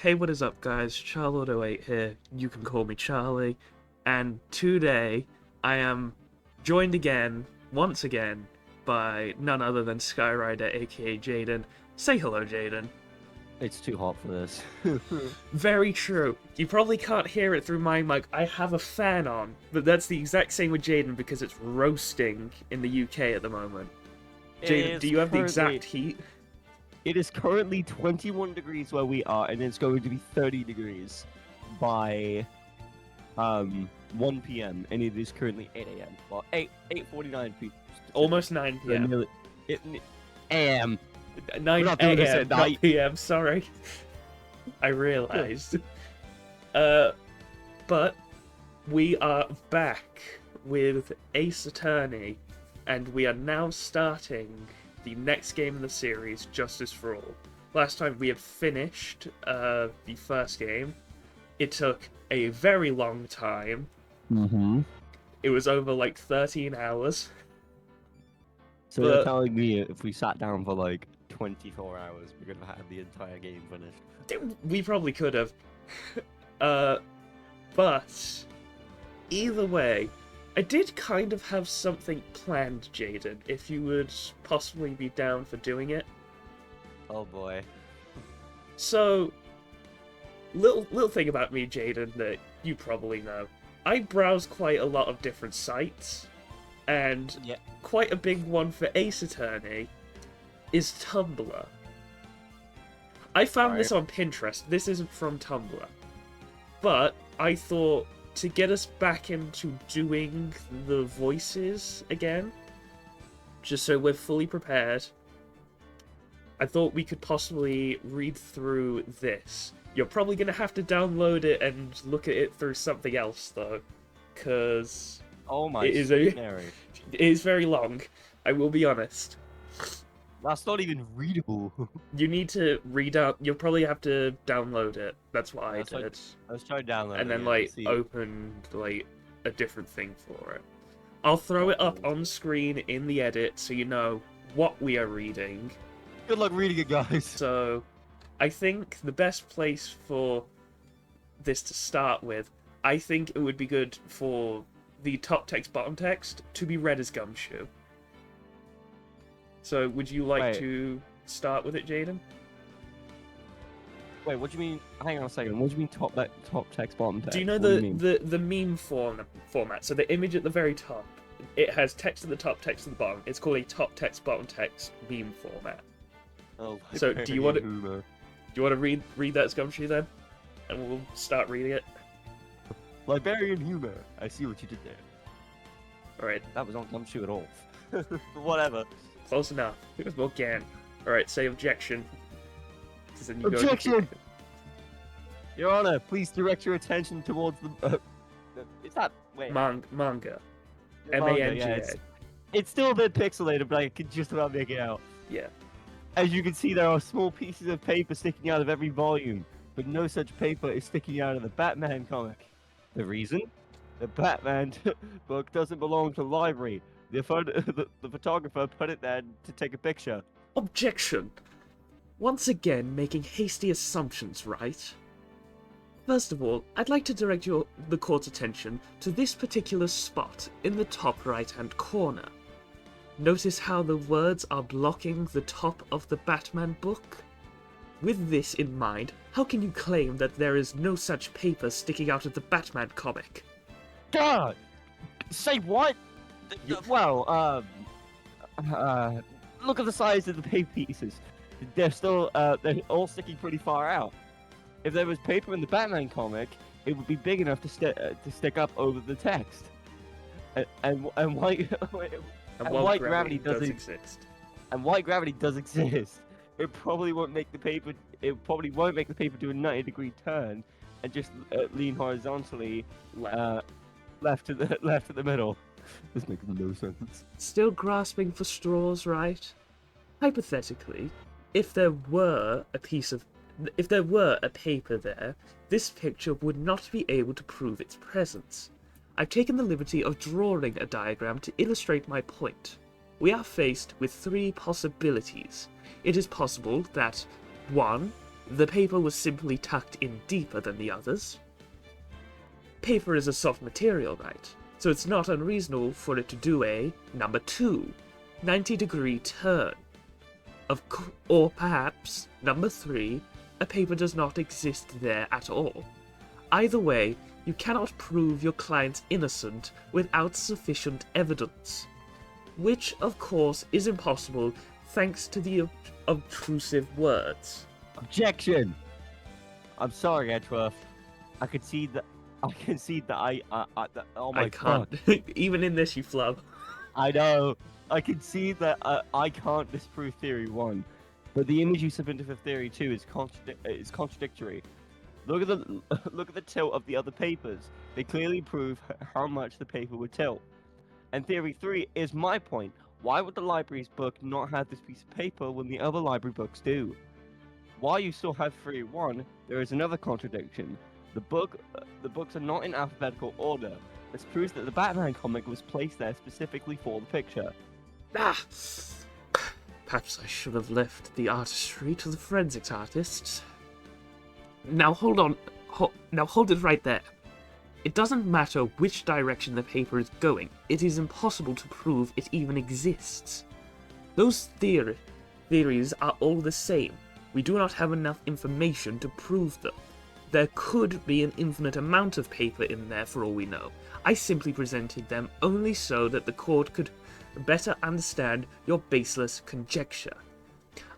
Hey, what is up, guys? Charlotte08 here. You can call me Charlie. And today, I am joined again, once again, by none other than Skyrider, aka Jaden. Say hello, Jaden. It's too hot for this. Very true. You probably can't hear it through my mic. I have a fan on, but that's the exact same with Jaden because it's roasting in the UK at the moment. Jaden, do you have the exact heat? It is currently 21 degrees where we are, and it's going to be 30 degrees by 1 p.m. and it is currently 8 a.m. Well, 8:49 p.m. Almost 9 p.m. a.m. 9 a.m. not p.m. Sorry, I realized. But we are back with Ace Attorney, and we are now starting the next game in the series, Justice for All. Last time we had finished the first game. It took a very long time. Mm-hmm. It was over like 13 hours. So you're telling me if we sat down for like 24 hours, we could have had the entire game finished? We probably could have. But either way, I did kind of have something planned, Jaden, if you would possibly be down for doing it. Oh boy. So, little thing about me, Jaden, that you probably know. I browse quite a lot of different sites, and quite a big one for Ace Attorney is Tumblr. I found this on Pinterest. This isn't from Tumblr. But I thought, to get us back into doing the voices again, just so we're fully prepared, I thought we could possibly read through this. You're probably going to have to download it and look at it through something else, though, because it is very long, I will be honest. That's not even readable. You need to read out. You'll probably have to download it. That's what I did. Let's try downloading and then it, open a different thing for it. I'll throw it up on screen in the edit so you know what we are reading. Good luck reading it, guys. So, I think the best place for this to start with, I think it would be good for the top text, bottom text to be read as Gumshoe. So, would you like to start with it, Jaden? Wait, what do you mean? Hang on a second. What do you mean top text, bottom text? Do you know the meme format? So the image at the very top, it has text at the top, text at the bottom. It's called a top text, bottom text meme format. Oh, so do you want to read that as Gumshoe then, and we'll start reading it? Liberian humor. I see what you did there. All right. That was not Gumshoe at all. Whatever. Close enough. It was again. Alright, say objection. Objection! Your Honor, please direct your attention towards the... is that... Wait. Manga. M-A-N-G-A. Yeah, it's still a bit pixelated, but I can just about make it out. Yeah. As you can see, there are small pieces of paper sticking out of every volume, but no such paper is sticking out of the Batman comic. The reason? The Batman book doesn't belong to the library. The photographer put it there to take a picture. Objection! Once again, making hasty assumptions, right? First of all, I'd like to direct the court's attention to this particular spot in the top right-hand corner. Notice how the words are blocking the top of the Batman book? With this in mind, how can you claim that there is no such paper sticking out of the Batman comic? God! Say what? Well, look at the size of the paper pieces. They're all sticking pretty far out. If there was paper in the Batman comic, it would be big enough to stick up over the text. And white gravity does exist. And white gravity does exist. It probably won't make the paper. It probably won't make the paper do a 90-degree turn and just lean horizontally left to the middle. This makes no sense. Still grasping for straws, right? Hypothetically, if there were a paper there, this picture would not be able to prove its presence. I've taken the liberty of drawing a diagram to illustrate my point. We are faced with three possibilities. It is possible that 1. The paper was simply tucked in deeper than the others. Paper is a soft material, right? So it's not unreasonable for it to do a number 2, 90-degree turn. Or perhaps, number 3, a paper does not exist there at all. Either way, you cannot prove your client's innocent without sufficient evidence. Which, of course, is impossible thanks to the obtrusive words. Objection! I'm sorry, Edgeworth. I can see that oh my I can't. God. Even in this, you flub. I know. I can see that I can't disprove theory 1, but the image you submitted for theory 2 is contradictory. Look at the tilt of the other papers. They clearly prove how much the paper would tilt. And theory 3 is my point. Why would the library's book not have this piece of paper when the other library books do? While you still have theory 1, there is another contradiction. The books are not in alphabetical order. This proves that the Batman comic was placed there specifically for the picture. Perhaps I should have left the artistry to the forensics artists. Now hold on. Now hold it right there. It doesn't matter which direction the paper is going. It is impossible to prove it even exists. Those theories are all the same. We do not have enough information to prove them. There could be an infinite amount of paper in there for all we know. I simply presented them only so that the court could better understand your baseless conjecture.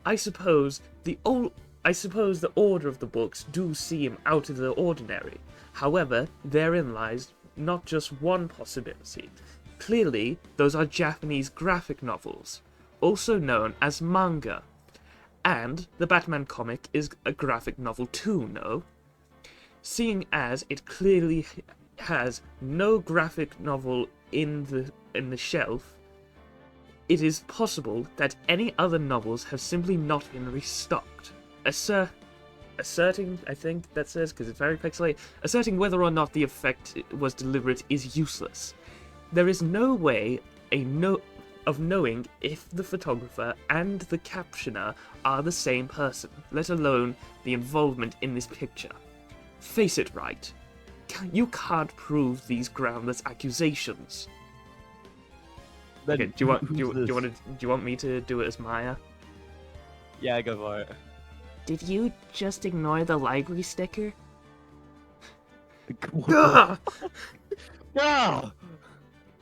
I suppose the order of the books do seem out of the ordinary. However, therein lies not just one possibility. Clearly, those are Japanese graphic novels, also known as manga. And the Batman comic is a graphic novel too, no? Seeing as it clearly has no graphic novel in the shelf, it is possible that any other novels have simply not been restocked. Asserting, I think that says, because it's very pixelated, asserting whether or not the effect was deliberate is useless. There is no way of knowing if the photographer and the captioner are the same person, let alone the involvement in this picture. Face it, Wright. You can't prove these groundless accusations. Then Okay, do you want me to do it as Maya? Yeah, go for it. Did you just ignore the library sticker? Ah!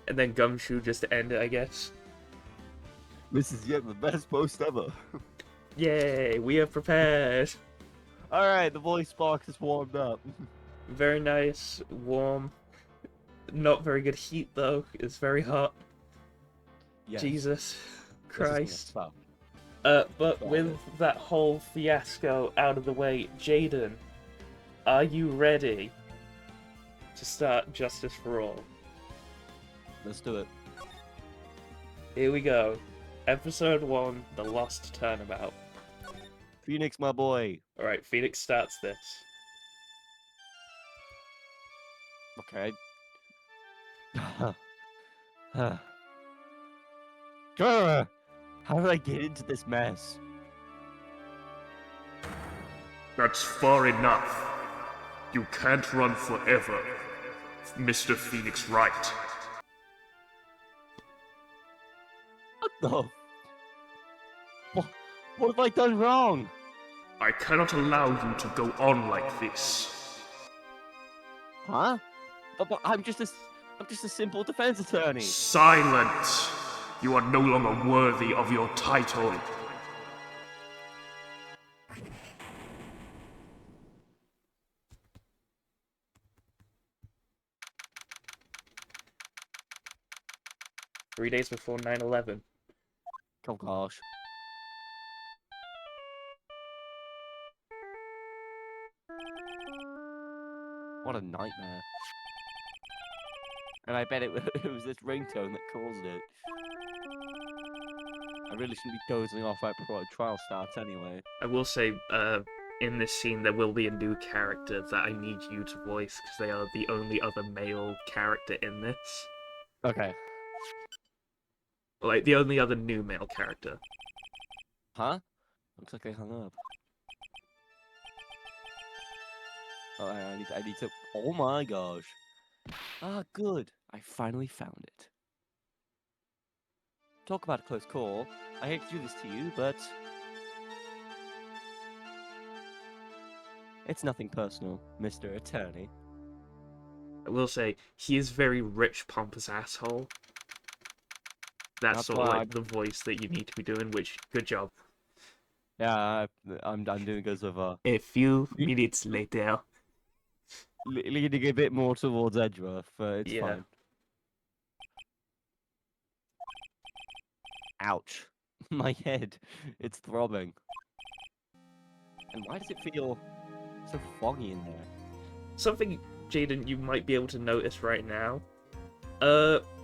And then Gumshoe just to end it, I guess. This is yet the best post ever. Yay, we are prepared. Alright, the voice box is warmed up. Very nice, warm. Not very good heat though. It's very hot. Yes. Jesus Christ. But With that whole fiasco out of the way, Jaden, are you ready to start Justice for All? Let's do it. Here we go. Episode 1, The Lost Turnabout. Phoenix, my boy. Alright, Phoenix starts this. Okay. How did I get into this mess? That's far enough. You can't run forever, Mr. Phoenix Wright. What the? What have I done wrong? I cannot allow you to go on like this. Huh? But I'm just a simple defense attorney. Silence! You are no longer worthy of your title. Three days before 9/11. Oh gosh. What a nightmare. And I bet it was this ringtone that caused it. I really shouldn't be dozing off right before a trial starts anyway. I will say, in this scene there will be a new character that I need you to voice, because they are the only other male character in this. Okay. Like, the only other new male character. Huh? Looks like they hung up. Oh, I need to. Oh my gosh. Ah, good. I finally found it. Talk about a close call. I hate to do this to you, but it's nothing personal, Mr. Attorney. I will say, he is very rich, pompous asshole. That's sort of why like the voice that you need to be doing, which, good job. Yeah, I'm doing good so far. A few minutes later. Leaning a bit more towards Edgeworth, but it's Yeah. fine. Ouch. My head. It's throbbing. And why does it feel so foggy in there? Something, Jaden, you might be able to notice right now.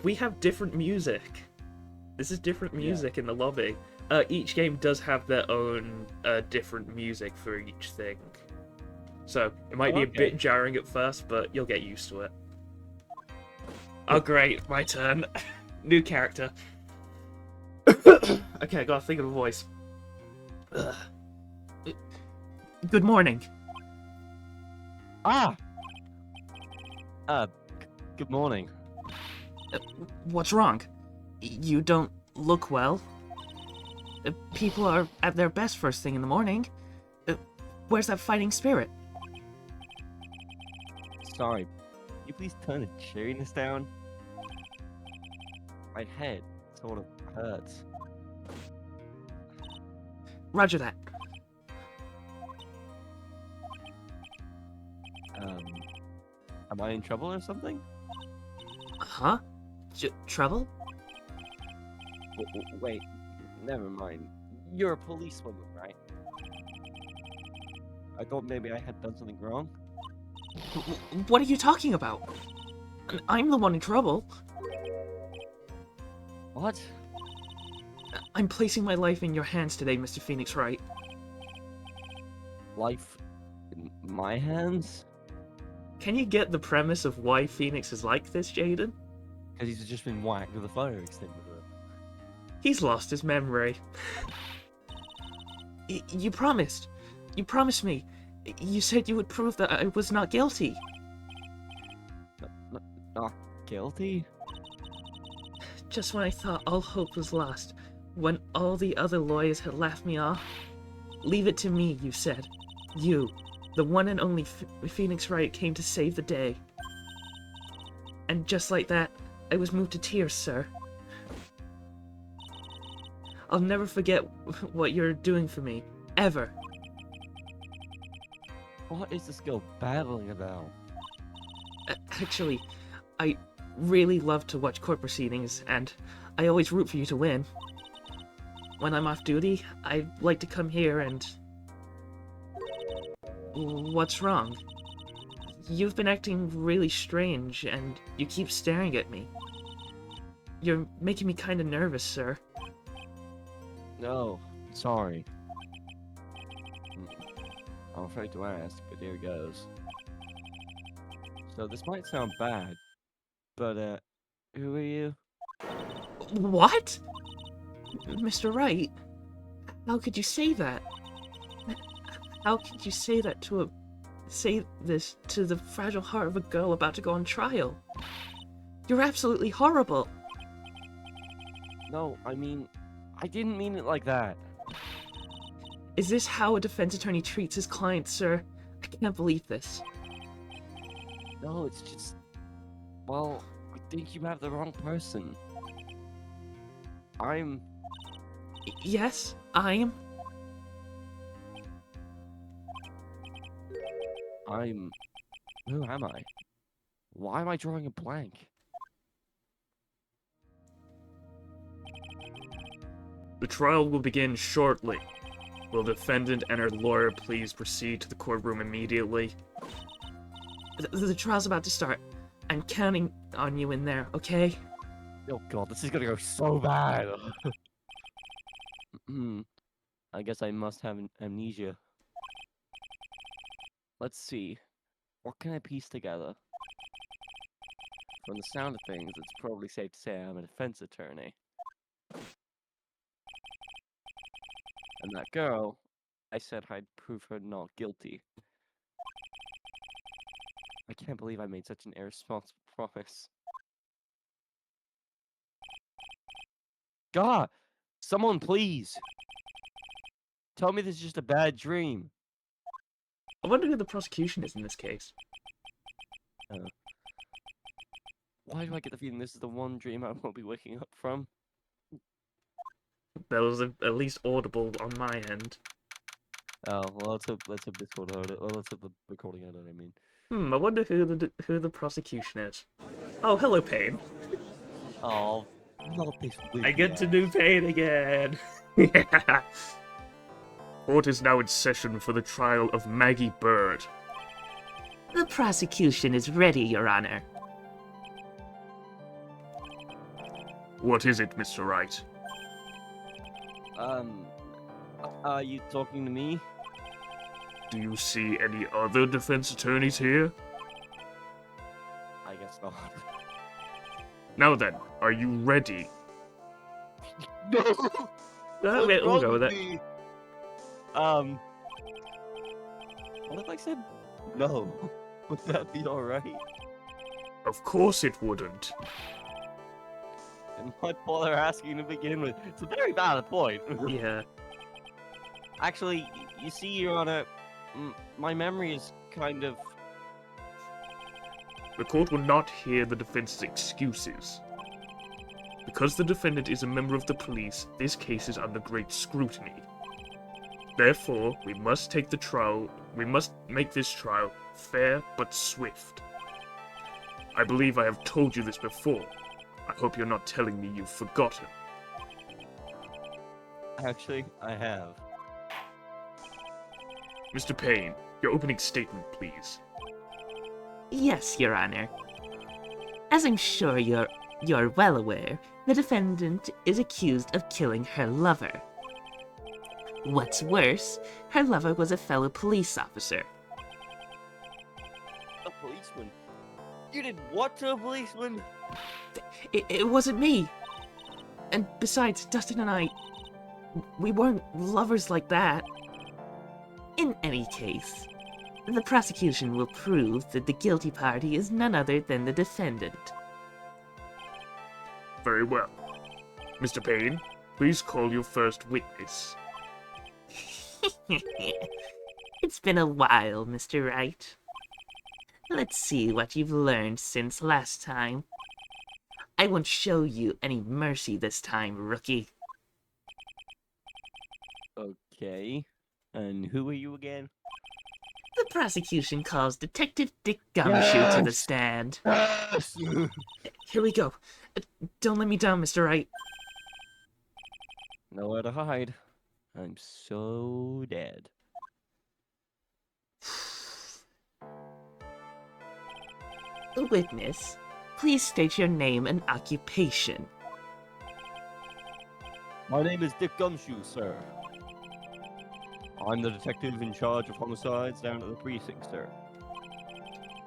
We have different music. This is different music in the lobby. Each game does have their own different music for each thing. So, it might be a bit jarring at first, but you'll get used to it. Oh great, my turn. New character. Okay, I gotta think of a voice. Good morning. Ah! Good morning. What's wrong? You don't look well. People are at their best first thing in the morning. Where's that fighting spirit? Sorry. Can you please turn the cheeriness down? My head sort of hurts. Roger that. Am I in trouble or something? Huh? Trouble? Wait, never mind. You're a policewoman, right? I thought maybe I had done something wrong. What are you talking about? I'm the one in trouble. What? I'm placing my life in your hands today, Mr. Phoenix Wright. Life in my hands? Can you get the premise of why Phoenix is like this, Jaden? Because he's just been whacked with a fire extinguisher. He's lost his memory. You promised. You promised me. You said you would prove that I was not guilty. Not guilty? Just when I thought all hope was lost, when all the other lawyers had laughed me off. Leave it to me, you said. You, the one and only Phoenix Wright, came to save the day. And just like that, I was moved to tears, sir. I'll never forget what you're doing for me. Ever. What is this girl babbling about? Actually, I really love to watch court proceedings, and I always root for you to win. When I'm off duty, I like to come here and... What's wrong? You've been acting really strange, and you keep staring at me. You're making me kinda nervous, sir. No, sorry. I'm afraid to ask, but here goes. So this might sound bad, but who are you? What? Mr. Wright? How could you say that? How could you say that say this to the fragile heart of a girl about to go on trial? You're absolutely horrible. No, I mean, I didn't mean it like that. Is this how a defense attorney treats his client, sir? I can't believe this. No, it's just... Well, I think you have the wrong person. Yes, I'm... Who am I? Why am I drawing a blank? The trial will begin shortly. Will the defendant and her lawyer please proceed to the courtroom immediately? The trial's about to start. I'm counting on you in there, okay? Oh god, this is gonna go so bad! I guess I must have amnesia. Let's see. What can I piece together? From the sound of things, it's probably safe to say I'm a defense attorney. And that girl, I said I'd prove her not guilty. I can't believe I made such an irresponsible promise. God, someone please. Tell me this is just a bad dream. I wonder who the prosecution is in this case. Why do I get the feeling this is the one dream I won't be waking up from? That was at least audible on my end. Oh, well, let's hope Discord heard it. Well, let's hope the recording heard it, I mean. I wonder who the prosecution is. Oh, hello, Payne. Oh, not this week. I get to do Payne again. Court is now in session for the trial of Maggey Byrde. The prosecution is ready, Your Honor. What is it, Mr. Wright? Are you talking to me? Do you see any other defense attorneys here? I guess not. Now then, are you ready? No! We'll go with it. What if I said no? Would that be alright? Of course it wouldn't. And why bother asking to begin with? It's a very valid point. Yeah. Actually, you see, Your Honor, my memory is kind of... The court will not hear the defense's excuses. Because the defendant is a member of the police, this case is under great scrutiny. Therefore, we must make this trial fair but swift. I believe I have told you this before. I hope you're not telling me you've forgotten. Actually, I have. Mr. Payne, your opening statement, please. Yes, Your Honor. As I'm sure you're well aware, the defendant is accused of killing her lover. What's worse, her lover was a fellow police officer. A policeman? You did what to a policeman? It wasn't me. And besides, Dustin and I, we weren't lovers like that. In any case, the prosecution will prove that the guilty party is none other than the defendant. Very well. Mr. Payne, please call your first witness. It's been a while, Mr. Wright. Let's see what you've learned since last time. I won't show you any mercy this time, rookie. Okay. And who are you again? The prosecution calls Detective Dick Gumshoe to the stand. Yes! Here we go. Don't let me down, Mr. Wright. Nowhere to hide. I'm so dead. The witness, please state your name and occupation. My name is Dick Gumshoe, sir. I'm the detective in charge of homicides down at the precinct, sir.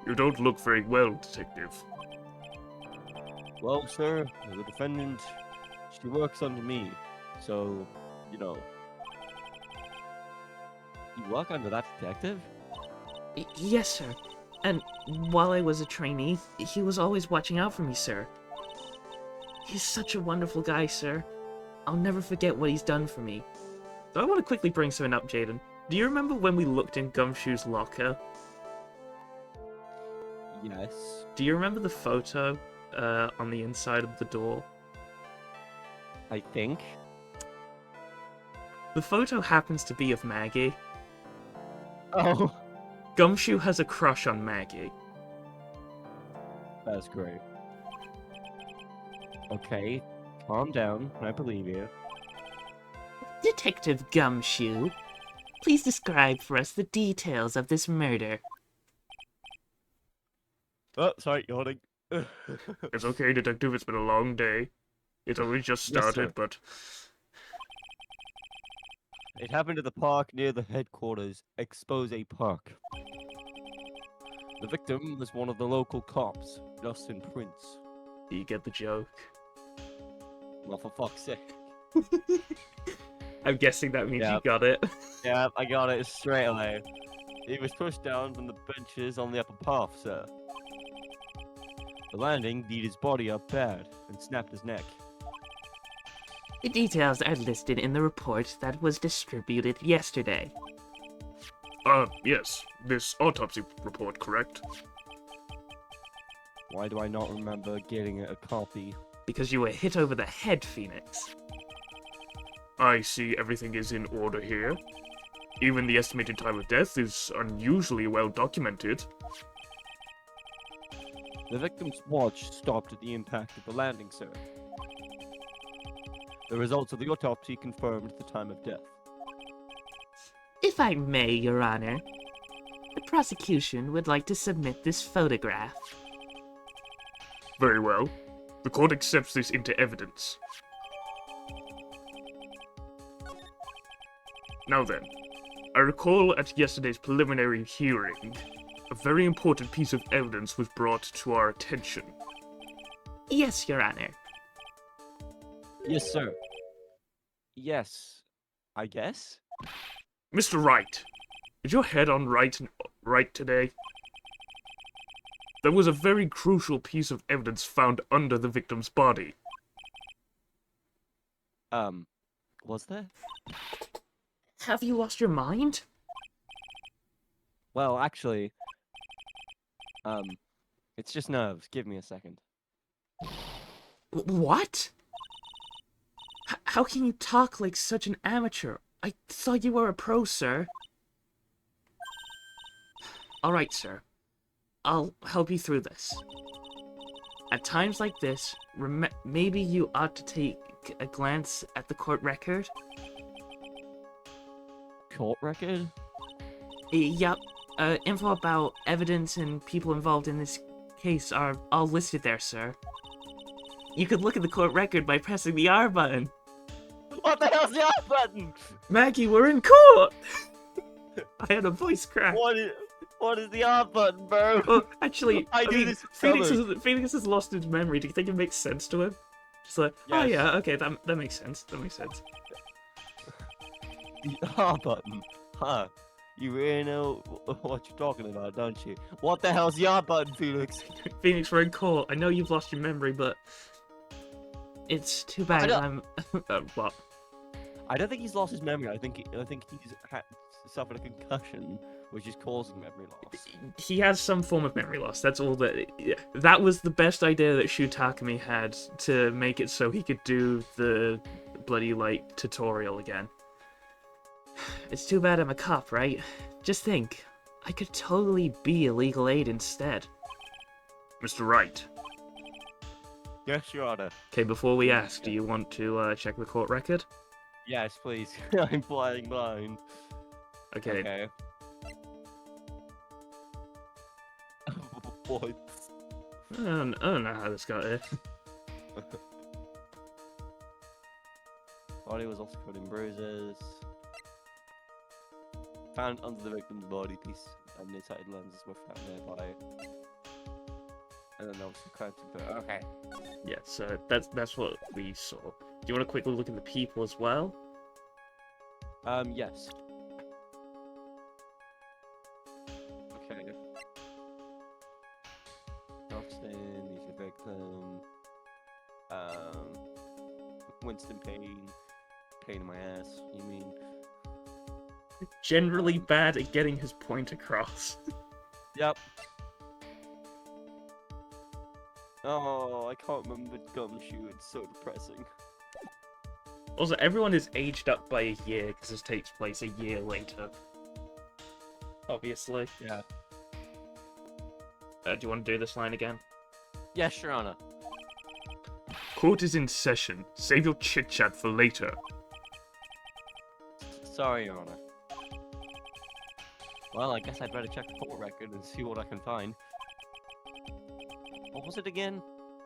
You don't look very well, Detective. Well, sir, the defendant, she works under me, so, you know. You work under that detective? Yes, sir. And while I was a trainee, he was always watching out for me, sir. He's such a wonderful guy, sir. I'll never forget what he's done for me. So I want to quickly bring something up, Jaden. Do you remember when we looked in Gumshoe's locker? Yes. Do you remember the photo on the inside of the door? I think. The photo happens to be of Maggey. Oh. Gumshoe has a crush on Maggey. That's great. Okay, calm down. I believe you. Detective Gumshoe, please describe for us the details of this murder. Oh, sorry, yawning. It's okay, Detective, it's been a long day. It's only just Yes, started, sir. but... It happened at the park near the headquarters, Expose Park. The victim was one of the local cops, Justin Prince. Do you get the joke? Well, for fuck's sake. I'm guessing that means Yeah. you got it. Yeah, I got it straight away. He was pushed down from the benches on the upper path, sir. The landing beat his body up bad and snapped his neck. The details are listed in the report that was distributed yesterday. Yes. This autopsy report, correct? Why do I not remember getting a copy? Because you were hit over the head, Phoenix. I see everything is in order here. Even the estimated time of death is unusually well documented. The victim's watch stopped at the impact of the landing, sir. The results of the autopsy confirmed the time of death. If I may, Your Honor, the prosecution would like to submit this photograph. Very well. The court accepts this into evidence. Now then, I recall at yesterday's preliminary hearing, a very important piece of evidence was brought to our attention. Yes, Your Honor. Yes, sir. Yes, I guess? Mr. Wright, is your head on right today? There was a very crucial piece of evidence found under the victim's body. Was there? Have you lost your mind? Well, actually, it's just nerves. Give me a second. What? How can you talk like such an amateur? I thought you were a pro, sir. Alright, sir. I'll help you through this. At times like this, maybe you ought to take a glance at the court record. Court record? Yep. Info about evidence and people involved in this case are all listed there, sir. You could look at the court record by pressing the R button. What the hell's the R button? Maggie, we're in court! I had a voice crack. What is the R button, bro? Well, actually, I do mean, this Phoenix has lost his memory. Do you think it makes sense to him? Just like, yes. Oh yeah, okay, that makes sense. That makes sense. The R button? Huh. You really know what you're talking about, don't you? What the hell's the R button, Felix? Phoenix, we're in court. I know you've lost your memory, but it's too bad I'm... what? I don't think he's lost his memory. I think he's suffered a concussion, which is causing memory loss. He has some form of memory loss. That's all that... That was the best idea that Shu Takumi had to make it so he could do the bloody, like, tutorial again. It's too bad I'm a cop, right? Just think, I could totally be a legal aid instead. Mr. Wright. Yes, Your Honor. Okay, before we ask, do you want to check the court record? Yes, please. I'm flying blind. Okay. What? I don't know how this got here. Body was also covered in bruises. Found under the victim's body piece and nearsighted lenses were found nearby. And then obviously crime. Okay. Yeah, so that's what we saw. Do you want to quickly look at the people as well? Yes. Okay. Austin, he's a victim. Winston Payne. Pain in my ass, you mean? Generally bad at getting his point across. Yep. Oh, I can't remember Gumshoe, it's so depressing. Also, everyone is aged up by a year because this takes place a year later. Obviously. Yeah. Do you want to do this line again? Yes, Your Honor. Court is in session. Save your chit-chat for later. Sorry, Your Honor. Well, I guess I'd better check the court record and see what I can find. What was it again?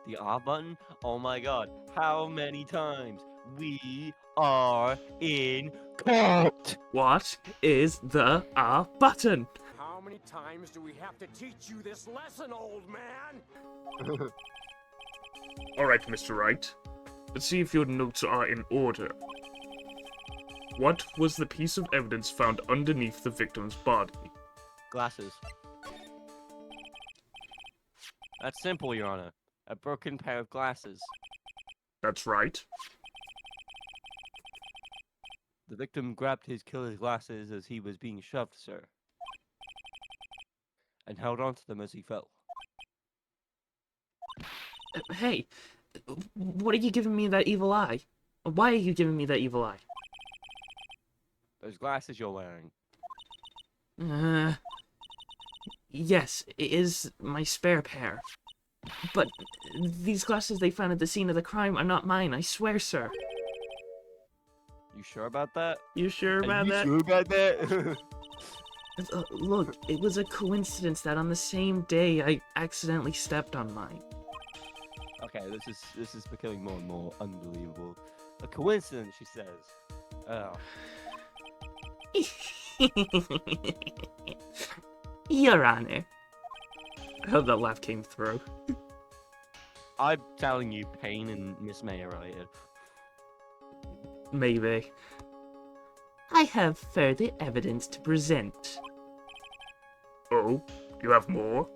The R button? Oh my god. How many times? We are in court! What is the R button? How many times do we have to teach you this lesson, old man? Alright, Mr. Wright. Let's see if your notes are in order. What was the piece of evidence found underneath the victim's body? Glasses. That's simple, Your Honor. A broken pair of glasses. That's right. The victim grabbed his killer's glasses as he was being shoved, sir. And held onto them as he fell. Hey, what are you giving me that evil eye? Why are you giving me that evil eye? Those glasses you're wearing. Yes, it is my spare pair. But these glasses they found at the scene of the crime are not mine, I swear, sir. You sure about that? You sure about that? You sure about that? Look, it was a coincidence that on the same day I accidentally stepped on mine. Okay, this is becoming more and more unbelievable. A coincidence, she says. Oh. Your Honor. I hope that laugh came through. I'm telling you, Payne and Miss May are related. Maybe. I have further evidence to present. Oh, you have more?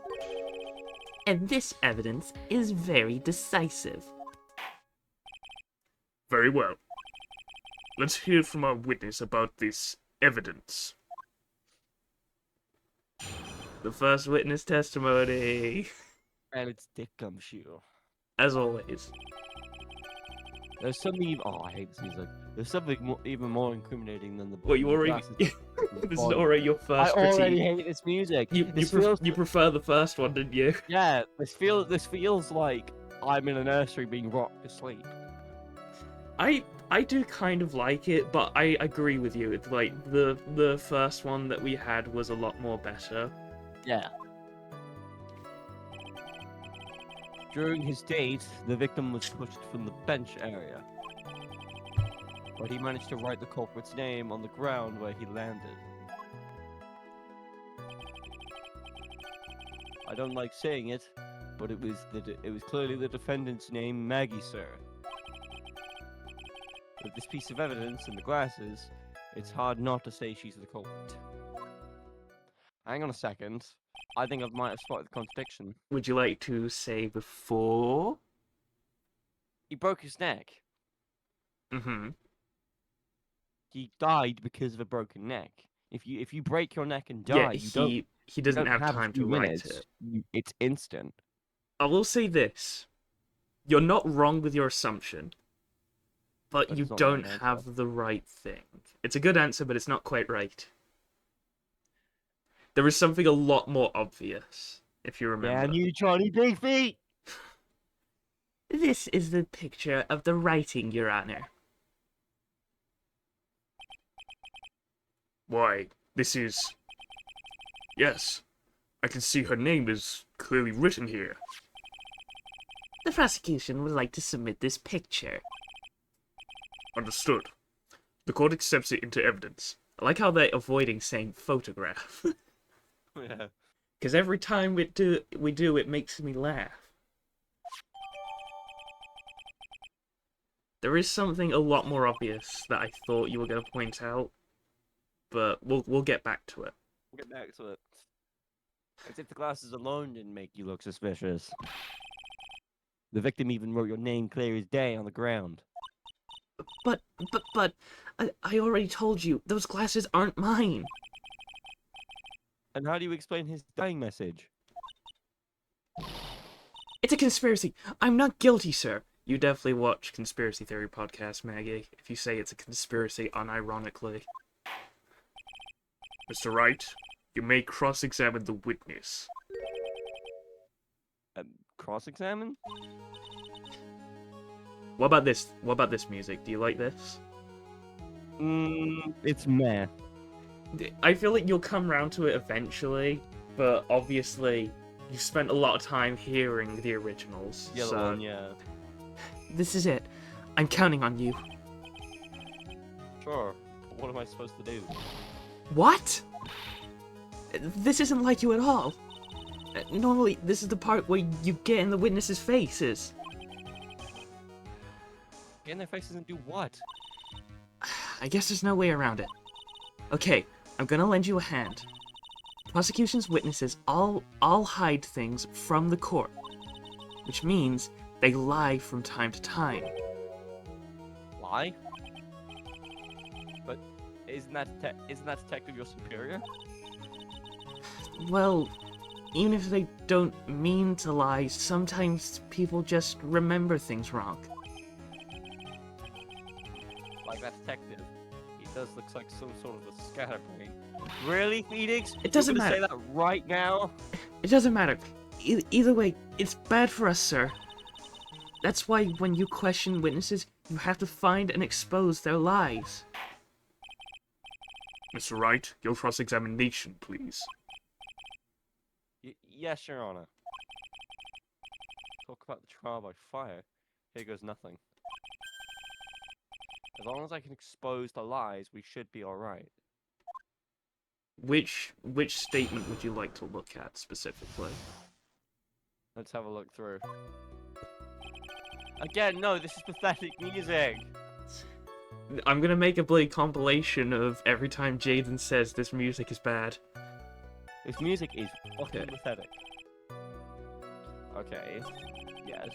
And this evidence is very decisive. Very well. Let's hear from our witness about this evidence. The first witness testimony. And it's Dick Gumshoe. As always. There's something. Oh, I hate this music. There's something even more incriminating than the. Well, you already. glasses. This is already your first I already critique. hate this music. You prefer the first one, didn't you? Yeah, this feels like I'm in a nursery being rocked to sleep. I do kind of like it, but I agree with you. It's like the first one that we had was a lot more better. Yeah. During his date, the victim was pushed from the bench area, but he managed to write the culprit's name on the ground where he landed. I don't like saying it, but it was clearly the defendant's name, Maggey, sir. With this piece of evidence and the glasses, it's hard not to say she's the culprit. Hang on a second. I think I might have spotted the contradiction. Would you like to say before? He broke his neck. Mm-hmm. He died because of a broken neck. If you break your neck and die, he doesn't have time to write it. It's instant. I will say this. You're not wrong with your assumption, but you don't have the right thing. It's a good answer, but it's not quite right. There is something a lot more obvious, if you remember. Damn you, Johnny Big Feet! This is the picture of the writing, Your Honor. Why, this is... Yes, I can see her name is clearly written here. The prosecution would like to submit this picture. Understood. The court accepts it into evidence. I like how they're avoiding saying photograph. Yeah. Because every time we do, it makes me laugh. There is something a lot more obvious that I thought you were going to point out, but we'll get back to it. We'll get back to it. As if the glasses alone didn't make you look suspicious. The victim even wrote your name clear as day on the ground. But, I already told you, those glasses aren't mine. And how do you explain his dying message? It's a conspiracy. I'm not guilty, sir. You definitely watch Conspiracy Theory podcast, Maggie, if you say it's a conspiracy unironically. Mr. Wright, you may cross-examine the witness. Cross-examine? What about this? What about this music? Do you like this? It's meh. I feel like you'll come round to it eventually, but obviously you spent a lot of time hearing the originals. The other one, yeah. This is it. I'm counting on you. Sure. But what am I supposed to do? What? This isn't like you at all. Normally, this is the part where you get in the witnesses' faces. Get in their faces and do what? I guess there's no way around it. Okay, I'm gonna lend you a hand. Prosecution's witnesses all hide things from the court, which means they lie from time to time. Lie? But isn't that detective your superior? Well, even if they don't mean to lie, sometimes people just remember things wrong. Like that detective. He does look like some sort of a scatterbrain. Really, Phoenix? It doesn't You're gonna matter. say that right now? It doesn't matter. Either way, it's bad for us, sir. That's why when you question witnesses, you have to find and expose their lies. Mr. Wright, your cross-examination, please. Yes, Your Honor. Talk about the trial by fire. Here goes nothing. As long as I can expose the lies, we should be alright. Which statement would you like to look at specifically? Let's have a look through. Again, no, this is pathetic music! I'm gonna make a bloody compilation of every time Jaden says this music is bad. This music is fucking Okay. pathetic. Okay. Yes.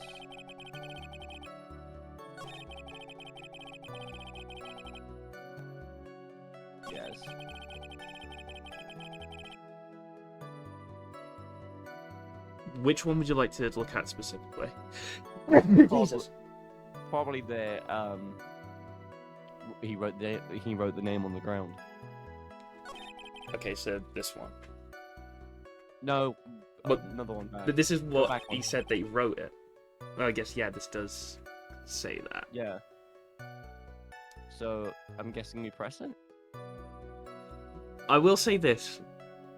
Yes. Which one would you like to look at specifically? Jesus. Probably the he wrote the name on the ground. Okay, so this one. No, But- another one back. But this is what back he one. said that he wrote it. Well, I guess, yeah, this does say that. Yeah. So I'm guessing we press it. I will say this.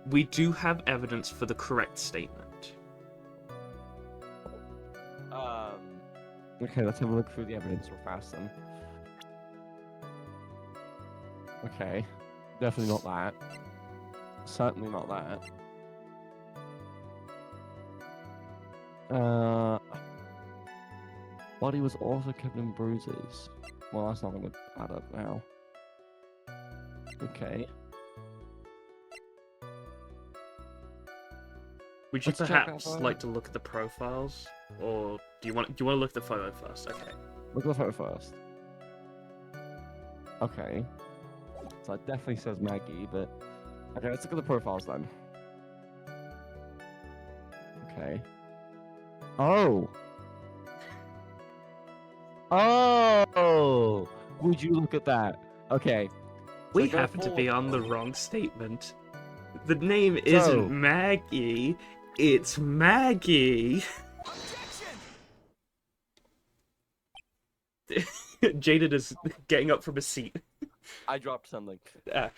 We do have evidence for the correct statement. Okay, let's have a look through the evidence real fast then. Okay, definitely not that. Certainly not that. Body was also covered in bruises. Well, that's not going to add up now. Okay. Would you Let's check that perhaps photo. like to look at the profiles, or do you want to look at the photo first? Okay. Look at the photo first. Okay. So it definitely says Maggey, but... Okay, let's look at the profiles then. Okay. Oh! Oh! Would you look at that? Okay. We go happen to be forward. on the wrong statement. The name isn't Maggie, it's Maggie. Jaden is getting up from his seat. I dropped something. Ah,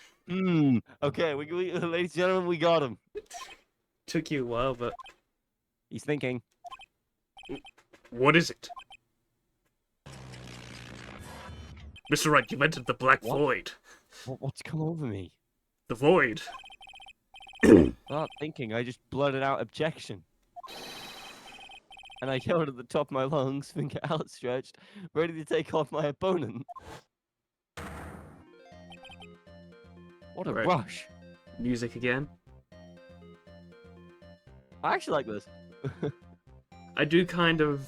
Okay, ladies and gentlemen, we got him. took you a while, but He's thinking. What is it? Mr. Wright, you've entered the Black What? Void. What's come over me? The Void. Without thinking, I just blurted out objection. And I yelled at the top of my lungs, finger outstretched, ready to take off my opponent. What a Right. rush. music again. I actually like this. I do kind of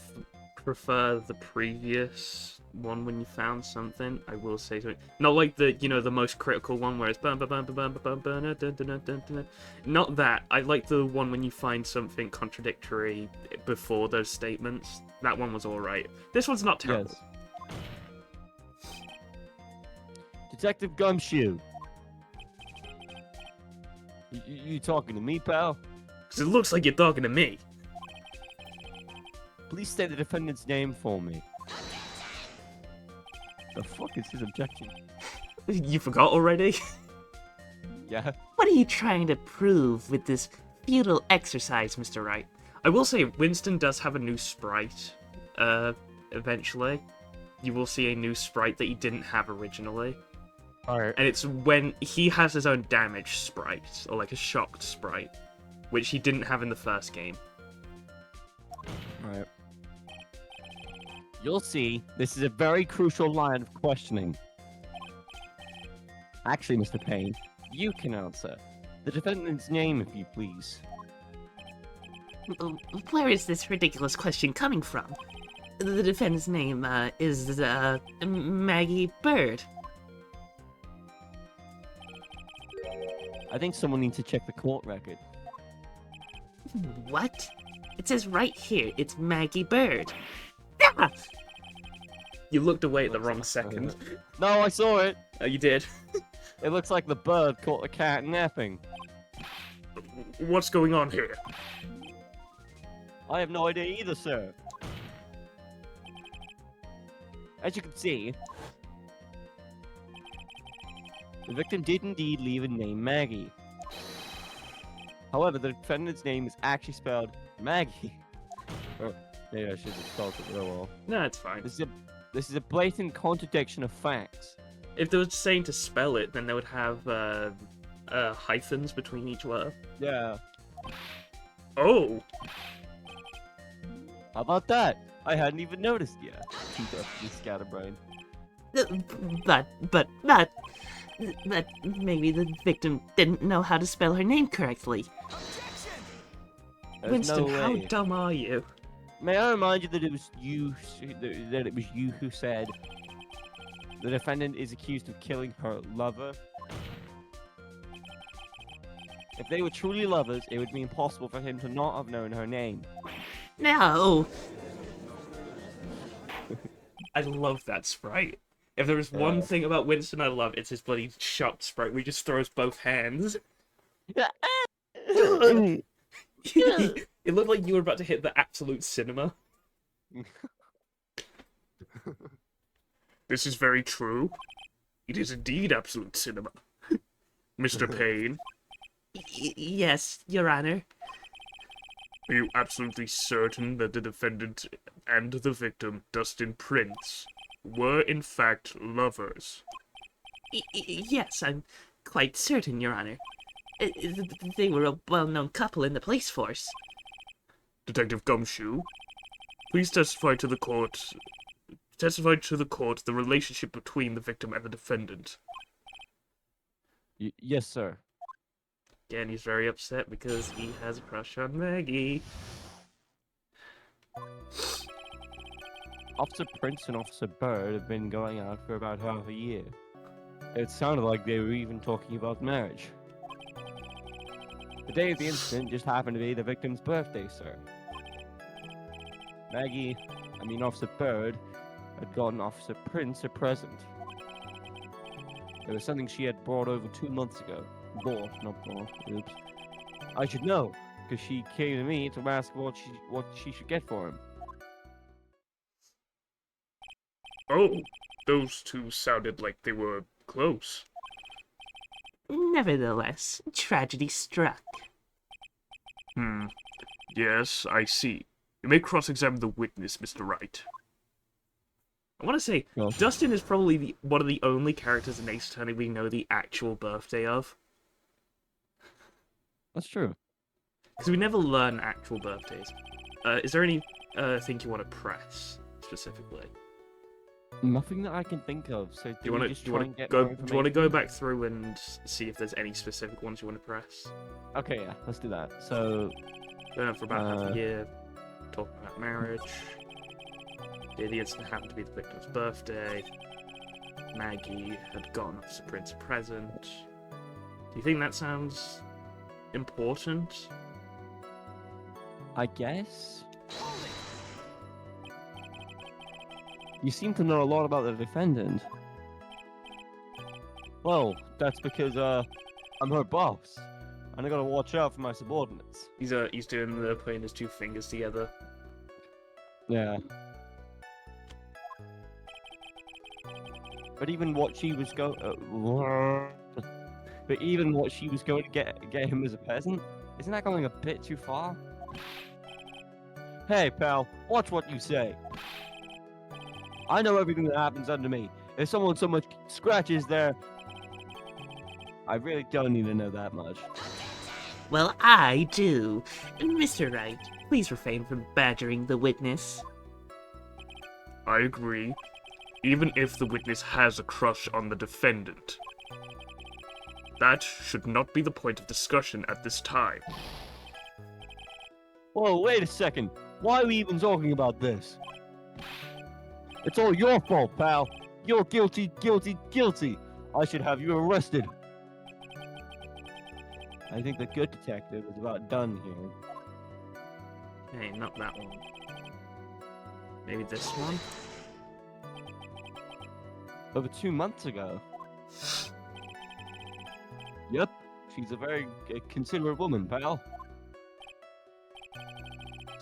prefer the previous one when you found something. I will say something. Not like the, the most critical one where it's bum bum bum bum bum bum bum dun dun dun dun dun. Not that. I like the one when you find something contradictory before those statements. That one was alright. This one's not terrible. Yes. Detective Gumshoe. You talking to me, pal? Because it looks like you're talking to me. Please state the defendant's name for me. The fuck is his objection? You forgot already? Yeah. What are you trying to prove with this futile exercise, Mr. Wright? I will say Winston does have a new sprite. Eventually, you will see a new sprite that he didn't have originally. Alright. And it's when he has his own damage sprite, or like a shocked sprite, which he didn't have in the first game. Alright. You'll see, this is a very crucial line of questioning. Actually, Mr. Payne, you can answer. The defendant's name, if you please. Where is this ridiculous question coming from? The defendant's name is Maggey Byrde. I think someone needs to check the court record. What? It says right here, it's Maggey Byrde. Ah! You looked away at the wrong second. No, I saw it. Oh, you did. It looks like the bird caught the cat napping. What's going on here? I have no idea either, sir. As you can see, the victim did indeed leave a name Maggie. However, the defendant's name is actually spelled Maggie. Or maybe I should have spelled it real well. No, it's fine. This is a blatant contradiction of facts. If they were saying to spell it, then they would have hyphens between each word. Yeah. Oh! How about that? I hadn't even noticed yet. You scatterbrain. But maybe the victim didn't know how to spell her name correctly. There's Winston, no how way. dumb are you? May I remind you that it was you who said the defendant is accused of killing her lover? If they were truly lovers, it would be impossible for him to not have known her name. No. I love that sprite. If there was one thing about Winston I love, it's his bloody shot sprite where he just throws both hands. It looked like you were about to hit the absolute cinema. This is very true. It is indeed absolute cinema. Mr. Payne, Yes, Your Honor. are you absolutely certain that the defendant and the victim, Dustin Prince, were in fact lovers? Yes, I'm quite certain, Your Honor. They were a well-known couple in the police force. Detective Gumshoe, please testify to the court the relationship between the victim and the defendant. Yes, sir. Again, he's very upset because he has a crush on Maggie. Officer Prince and Officer Byrde have been going out for about half a year. It sounded like they were even talking about marriage. The day of the incident just happened to be the victim's birthday, sir. Officer Byrde had gotten Officer Prince a present. It was something she had brought over 2 months ago. Not bought. Oops. I should know, because she came to me to ask what she should get for him. Oh, those two sounded like they were close. Nevertheless, tragedy struck. Yes, I see. You may cross-examine the witness, Mr. Wright. I want to say, Well, Dustin is probably one of the only characters in Ace Attorney we know the actual birthday of. that's true. Because we never learn actual birthdays. Is there any thing you want to press, specifically? Nothing that I can think of. So Do you want to go back through and see if there's any specific ones you want to press? Okay, yeah, let's do that. So, Going on for about half a year, talking about marriage. The incident happened to be the victim's birthday. Maggie had gotten Officer Prince a present. Do you think that sounds important? I guess. You seem to know a lot about the defendant. Well, that's because I'm her boss, and I gotta watch out for my subordinates. He's doing the putting his two fingers together. Yeah. But even what she was going to get him as a peasant, isn't that going a bit too far? Hey, pal, watch what you say. I know everything that happens under me. If someone so much scratches there, I really don't need to know that much. Well, I do. Mr. Wright, please refrain from badgering the witness. I agree. Even if the witness has a crush on the defendant. That should not be the point of discussion at this time. Whoa, wait a second. Why are we even talking about this? It's all your fault, pal. You're guilty, guilty, guilty. I should have you arrested. I think the good detective is about done here. Hey, not that one. Maybe this one? Over 2 months ago. Yep, she's a very considerate woman, pal.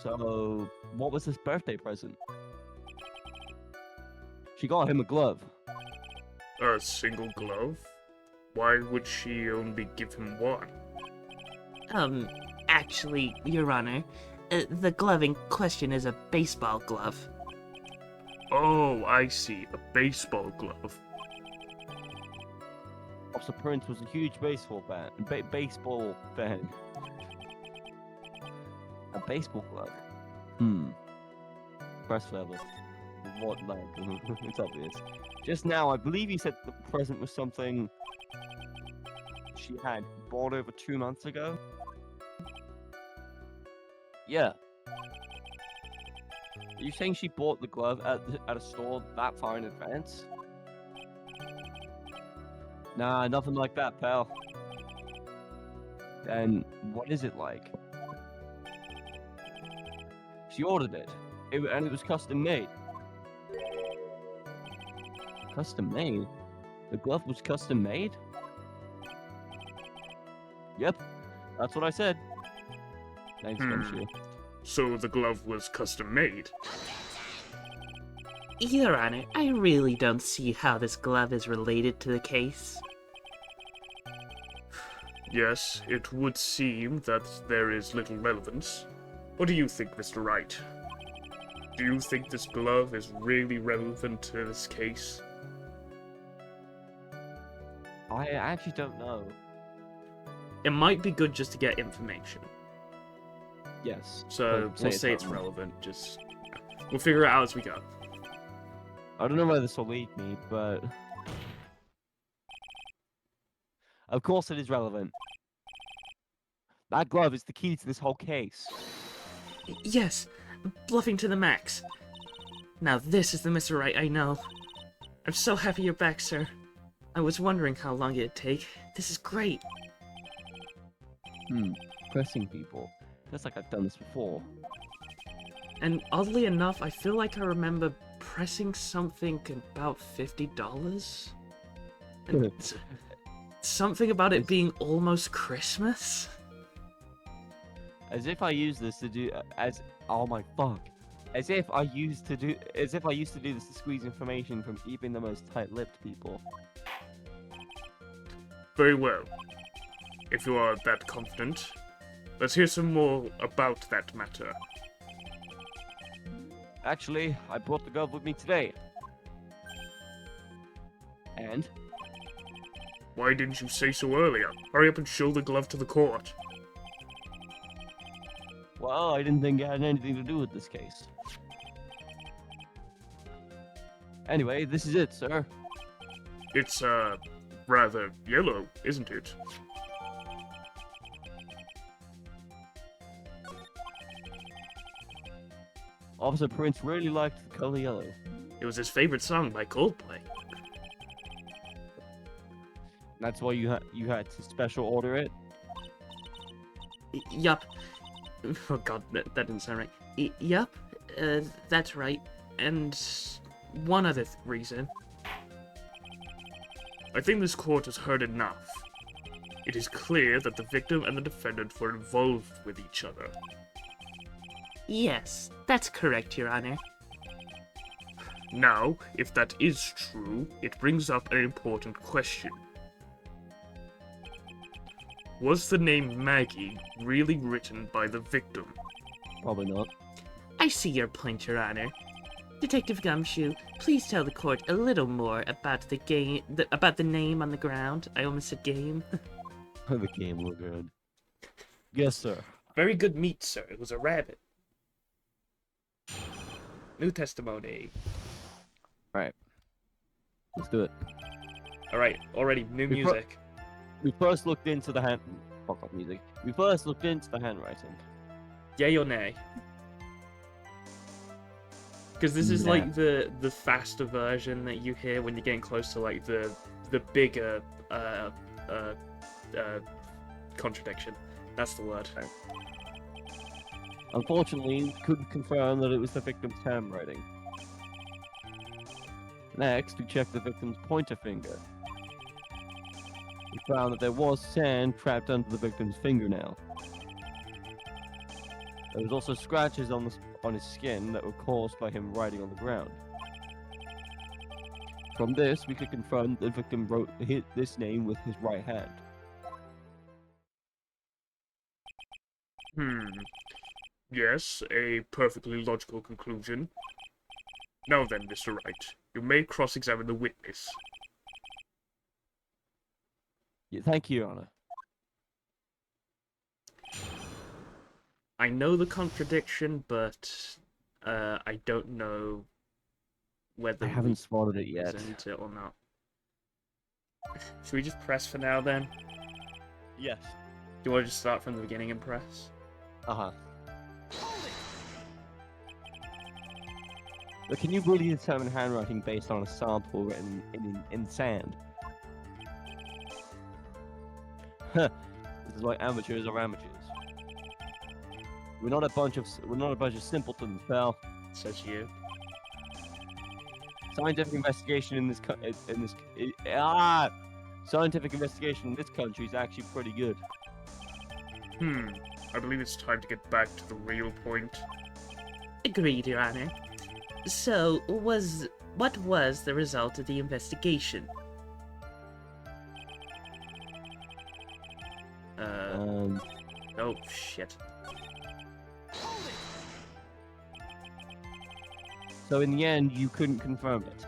So, what was his birthday present? She got him a glove. A single glove? Why would she only give him one? Actually, Your Honor, the glove in question is a baseball glove. Oh, I see. A baseball glove. Officer Prince was a huge baseball fan. Baseball fan. A baseball glove. Press level. What like? It's obvious. Just now, I believe he said the present was something she had bought over 2 months ago. Yeah. Are you saying she bought the glove at a store that far in advance? Nah, nothing like that, pal. And what is it like? She ordered it, and it was custom made. Custom made? The glove was custom made? Yep, that's what I said. Thanks, Gumshoe. So the glove was custom made? Your Honor, I really don't see how this glove is related to the case. Yes, it would seem that there is little relevance. What do you think, Mr. Wright? Do you think this glove is really relevant to this case? I actually don't know. It might be good just to get information. Yes. So but we'll say it's relevant. We'll figure it out as we go. I don't know where this will lead me, but of course it is relevant. That glove is the key to this whole case. Yes, bluffing to the max. Now this is the Mr. Wright I know. I'm so happy you're back, sir. I was wondering how long it'd take. This is great. Pressing people. Feels like I've done this before. And oddly enough, I feel like I remember pressing something about $50. And something about it being almost Christmas. As if I use this to do oh my fuck. As if I used to do this to squeeze information from even the most tight-lipped people. Very well. If you are that confident, let's hear some more about that matter. Actually, I brought the glove with me today. And? Why didn't you say so earlier? Hurry up and show the glove to the court. Well, I didn't think it had anything to do with this case. Anyway, this is it, sir. It's, rather yellow, isn't it? Officer Prince really liked the color yellow. It was his favorite song by Coldplay. That's why you had to special order it? Yup. Oh god, that didn't sound right. Yup, that's right. And one other reason. I think this court has heard enough. It is clear that the victim and the defendant were involved with each other. Yes, that's correct, Your Honor. Now, if that is true, it brings up an important question. Was the name Maggey really written by the victim? Probably not. I see your point, Your Honor. Detective Gumshoe, please tell the court a little more about the name on the ground. I almost said game. The game looked good. Yes, sir. Very good meat, sir. It was a rabbit. New testimony. Right. Let's do it. Alright, already, new music. We first looked into the hand. Fuck off music. We first looked into the handwriting. Yay or nay? Because this is like the faster version that you hear when you're getting close to like the bigger contradiction. That's the word. Unfortunately, we couldn't confirm that it was the victim's handwriting. Next, we checked the victim's pointer finger. We found that there was sand trapped under the victim's fingernail. There was also scratches on his skin that were caused by him writing on the ground. From this, we could confirm the victim wrote this name with his right hand. Yes, a perfectly logical conclusion. Now then, Mr. Wright, you may cross-examine the witness. Yeah, thank you, Your Honor. I know the contradiction, but I don't know whether I haven't spotted it yet. present it or not. Should we just press for now then? Yes. Do you want to just start from the beginning and press? Uh-huh. But can you really determine handwriting based on a sample written in sand? This is why amateurs are amateurs. We're not a bunch of simpletons, pal. Says you. Scientific investigation scientific investigation in this country is actually pretty good. I believe it's time to get back to the real point. Agreed, Your Honor. So, what was the result of the investigation? Oh, shit. So in the end, you couldn't confirm it.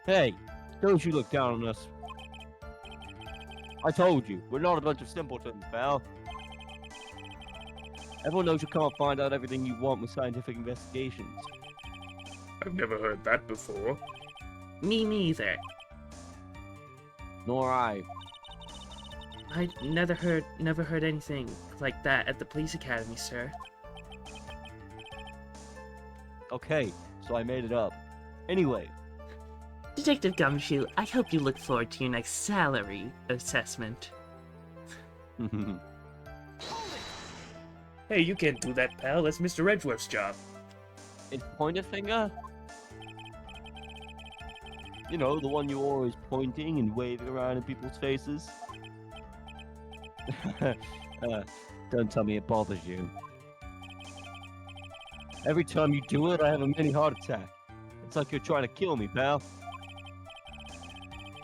Hey, don't you look down on us. I told you, we're not a bunch of simpletons, pal. Everyone knows you can't find out everything you want with scientific investigations. I've never heard that before. Me neither. Nor I. I never heard anything like that at the police academy, sir. Okay, so I made it up. Anyway. Detective Gumshoe, I hope you look forward to your next salary assessment. Hey, you can't do that, pal. That's Mr. Edgeworth's job. It's pointer finger? You know, the one you're always pointing and waving around in people's faces? Don't tell me it bothers you. Every time you do it, I have a mini heart attack. It's like you're trying to kill me, pal.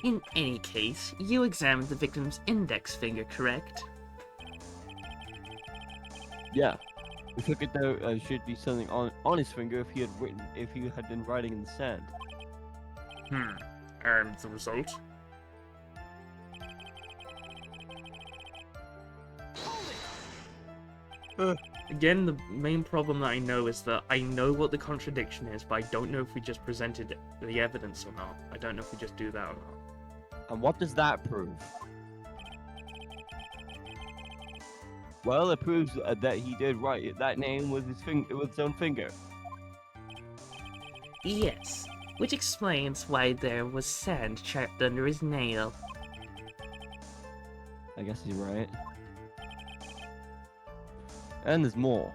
In any case, you examined the victim's index finger, correct? Yeah. We figured there should be something on his finger if he had been writing in the sand. And the result? Again, the main problem that I know is that I know what the contradiction is, but I don't know if we just presented the evidence or not. I don't know if we just do that or not. And what does that prove? Well, it proves that he did write that name with his own finger. Yes, which explains why there was sand trapped under his nail. I guess he's right. And there's more.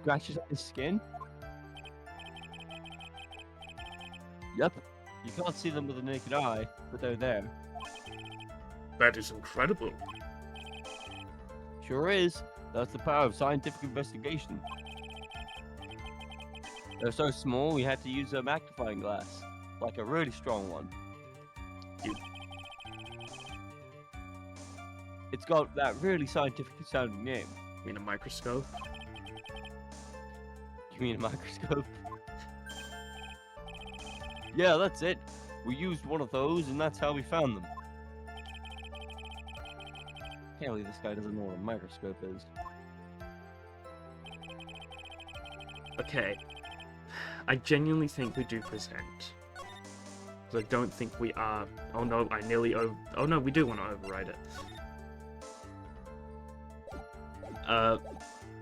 Scratches on his skin? Yep. You can't see them with the naked eye, but they're there. That is incredible. Sure is. That's the power of scientific investigation. They're so small, we had to use a magnifying glass. Like a really strong one. It's got that really scientific sounding name. You mean a microscope? You mean a microscope? Yeah, that's it. We used one of those, and that's how we found them. Can't believe this guy doesn't know what a microscope is. Okay. I genuinely think we do present. But I don't think we are... Oh no, I nearly Oh no, we do want to override it.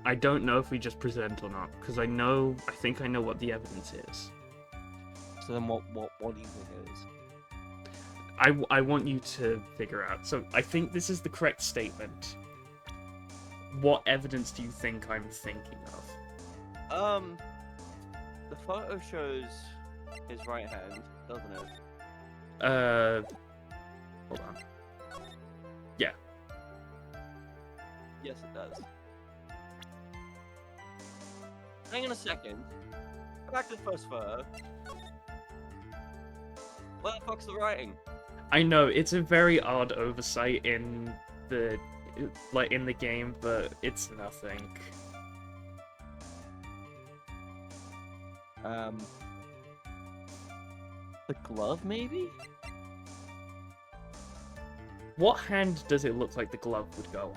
I don't know if we just present or not, because I think I know what the evidence is. So then what do you think it is? I want you to figure out. So I think this is the correct statement. What evidence do you think I'm thinking of? The photo shows his right hand, doesn't it? Hold on. Yeah. Yes, it does. Hang on a second. Go back to the first photo. Where the fuck's the writing? I know, it's a very odd oversight in the game, but it's nothing. The glove, maybe? What hand does it look like the glove would go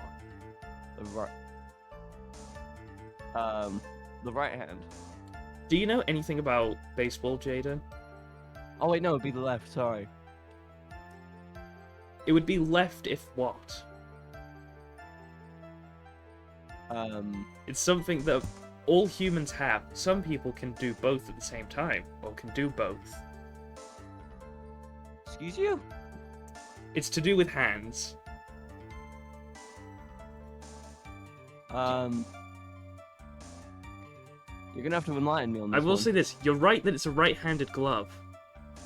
on? The right hand. Do you know anything about baseball, Jaden? Oh wait, no, it'd be the left, sorry. It would be left if what? It's something that all humans have. Some people can do both at the same time, or can do both. Excuse you? It's to do with hands. You're gonna have to enlighten me on this I will say this, you're right that it's a right-handed glove.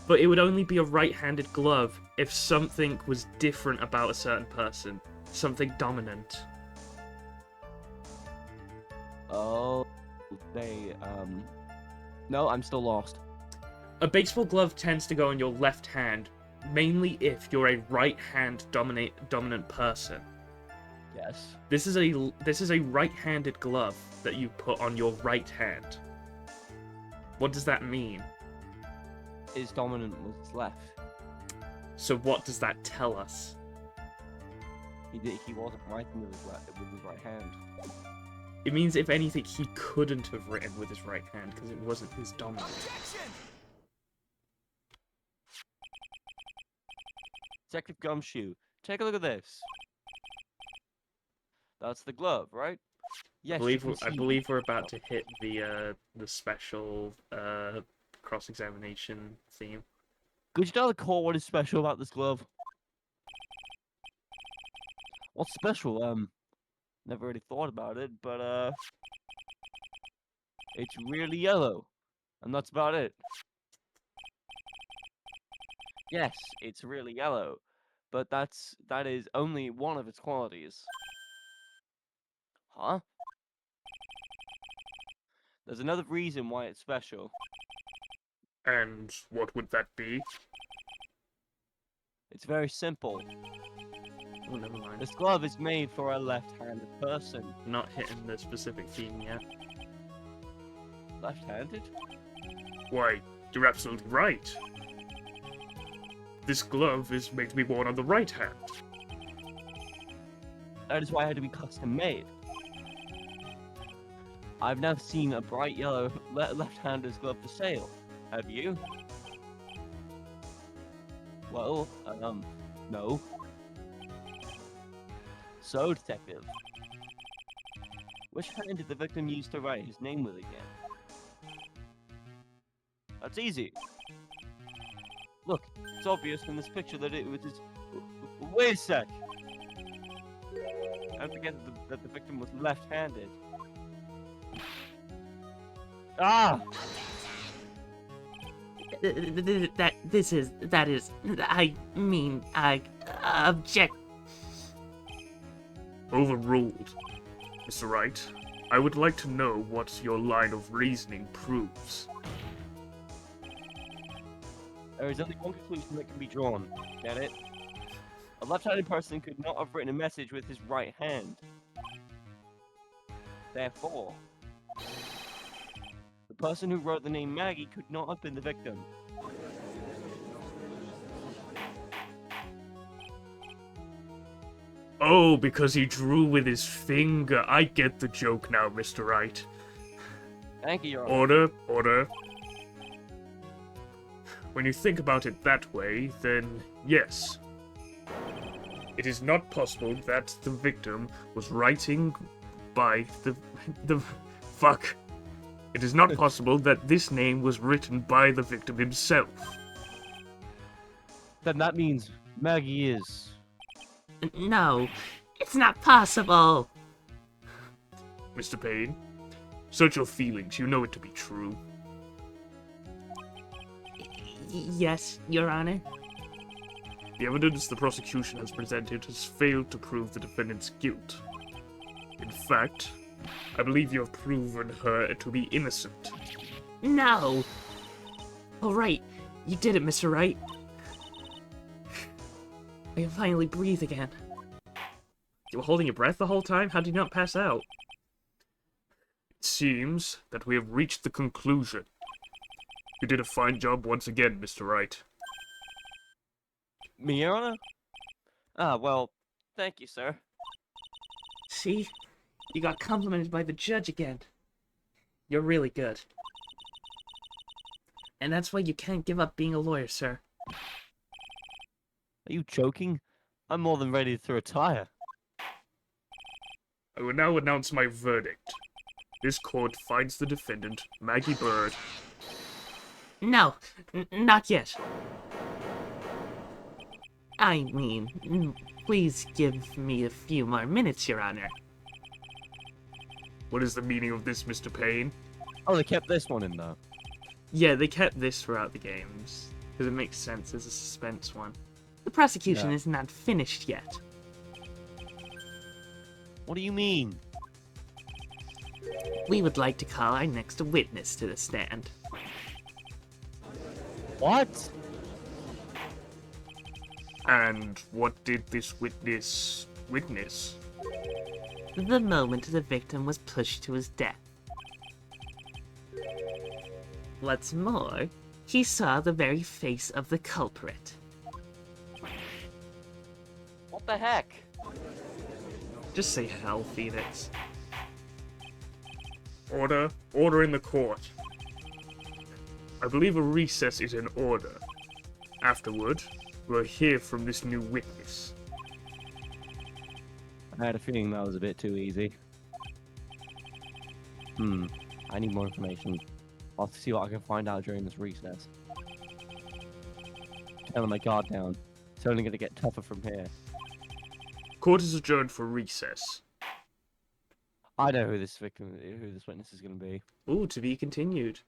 But it would only be a right-handed glove if something was different about a certain person. Something dominant. Oh, no, I'm still lost. A baseball glove tends to go on your left hand, mainly if you're a right-hand dominant person. Yes. This is a right-handed glove that you put on your right hand. What does that mean? His dominant was left. So what does that tell us? He wasn't writing with his right hand. It means, if anything, he couldn't have written with his right hand because it wasn't his dominant. Detective Gumshoe, take a look at this. That's the glove, right? Yes. I believe we're about to hit the special cross-examination theme. Could you tell the court what is special about this glove? What's special? Never really thought about it, but it's really yellow, and that's about it. Yes, it's really yellow, but that is only one of its qualities. Huh? There's another reason why it's special. And what would that be? It's very simple. Oh, never mind. This glove is made for a left-handed person. Not hitting the specific theme yet. Left-handed? Why, you're absolutely right. This glove is made to be worn on the right hand. That is why it had to be custom made. I've never seen a bright yellow left-hander's glove for sale. Have you? Well, no. So, detective, which hand did the victim use to write his name with again? That's easy. Look, it's obvious from this picture that it was his... Wait a sec! Don't forget that the victim was left-handed. Ah! I object. Overruled. Mr. Wright, I would like to know what your line of reasoning proves. There is only one conclusion that can be drawn. Get it? A left-handed person could not have written a message with his right hand. Therefore, the person who wrote the name Maggey could not have been the victim. Oh, because he drew with his finger. I get the joke now, Mr. Wright. Thank you, Your Honor. Order, order. When you think about it that way, then yes. It is not possible that the victim was writing by the fuck. It is not possible that this name was written by the victim himself. Then that means Maggey is... No, it's not possible. Mr. Payne, search your feelings. You know it to be true. Yes, Your Honor. The evidence the prosecution has presented has failed to prove the defendant's guilt. In fact, I believe you have proven her to be innocent. No. All right, you did it, Mr. Wright. I can finally breathe again. You were holding your breath the whole time? How did you not pass out? It seems that we have reached the conclusion. You did a fine job once again, Mr. Wright. Me, Your Honor? Ah, well, thank you, sir. See? You got complimented by the judge again. You're really good. And that's why you can't give up being a lawyer, sir. Are you joking? I'm more than ready to retire. I will now announce my verdict. This court finds the defendant, Maggey Byrde. No, not yet. I mean, please give me a few more minutes, Your Honor. What is the meaning of this, Mr. Payne? Oh, they kept this one in, though. Yeah, they kept this throughout the games. Because it makes sense as a suspense one. The prosecution Yeah. is not finished yet. What do you mean? We would like to call our next witness to the stand. What? And what did this witness witness? The moment the victim was pushed to his death. What's more, he saw the very face of the culprit. What the heck? Just say hell, Phoenix. Order. Order in the court. I believe a recess is in order. Afterward, we'll hear from this new witness. I had a feeling that was a bit too easy. I need more information. I'll see what I can find out during this recess. Telling my guard down. It's only going to get tougher from here. Court is adjourned for recess. I know who this witness is going to be. Ooh, to be continued.